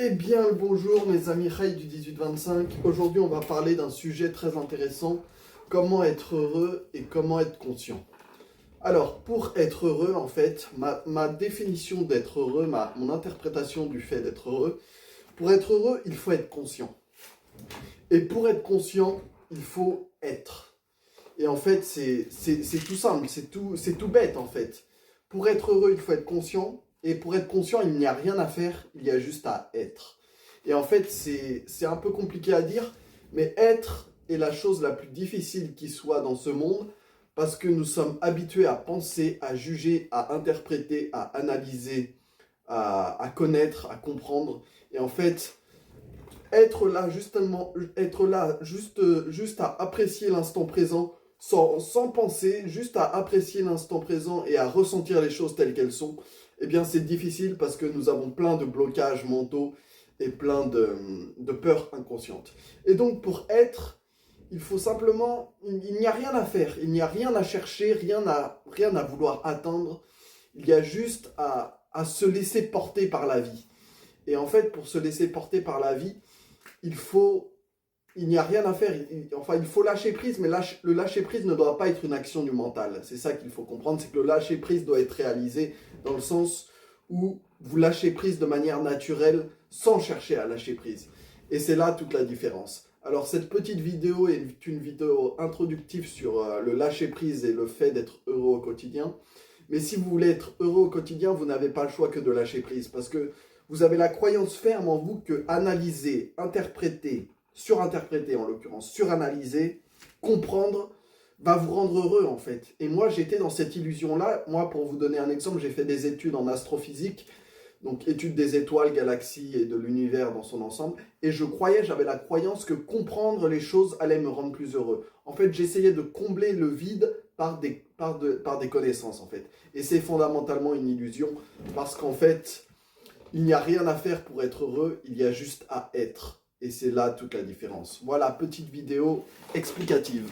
Eh bien, le bonjour mes amis Rai du 18-25. Aujourd'hui, on va parler d'un sujet très intéressant, comment être heureux et comment être conscient. Alors, pour être heureux, en fait, ma définition d'être heureux, mon interprétation du fait d'être heureux, pour être heureux, il faut être conscient. Et pour être conscient, il faut être. Et en fait, c'est tout simple, c'est tout bête en fait. Pour être heureux, il faut être conscient. Et pour être conscient, il n'y a rien à faire, il y a juste à être. Et en fait, c'est un peu compliqué à dire, mais être est la chose la plus difficile qui soit dans ce monde, parce que nous sommes habitués à penser, à juger, à interpréter, à analyser, à connaître, à comprendre. Et en fait, être là justement, être là juste à apprécier l'instant présent, sans penser, juste à apprécier l'instant présent et à ressentir les choses telles qu'elles sont, eh bien c'est difficile parce que nous avons plein de blocages mentaux et plein de peurs inconscientes. Et donc pour être, il faut simplement, il n'y a rien à faire, il n'y a rien à chercher, rien à vouloir atteindre, il y a juste à se laisser porter par la vie. Et en fait, pour se laisser porter par la vie, il n'y a rien à faire. Il faut lâcher prise, mais le lâcher prise ne doit pas être une action du mental. C'est ça qu'il faut comprendre, c'est que le lâcher prise doit être réalisé dans le sens où vous lâchez prise de manière naturelle sans chercher à lâcher prise. Et c'est là toute la différence. Alors cette petite vidéo est une vidéo introductive sur le lâcher prise et le fait d'être heureux au quotidien. Mais si vous voulez être heureux au quotidien, vous n'avez pas le choix que de lâcher prise. Parce que vous avez la croyance ferme en vous que analyser, interpréter, surinterpréter en l'occurrence, suranalyser, comprendre, va vous rendre heureux en fait. Et moi j'étais dans cette illusion-là. Moi, pour vous donner un exemple, j'ai fait des études en astrophysique, donc études des étoiles, galaxies et de l'univers dans son ensemble. Et j'avais la croyance que comprendre les choses allait me rendre plus heureux. En fait, j'essayais de combler le vide par des connaissances en fait. Et c'est fondamentalement une illusion parce qu'en fait, il n'y a rien à faire pour être heureux, il y a juste à être. Et c'est là toute la différence. Voilà, petite vidéo explicative.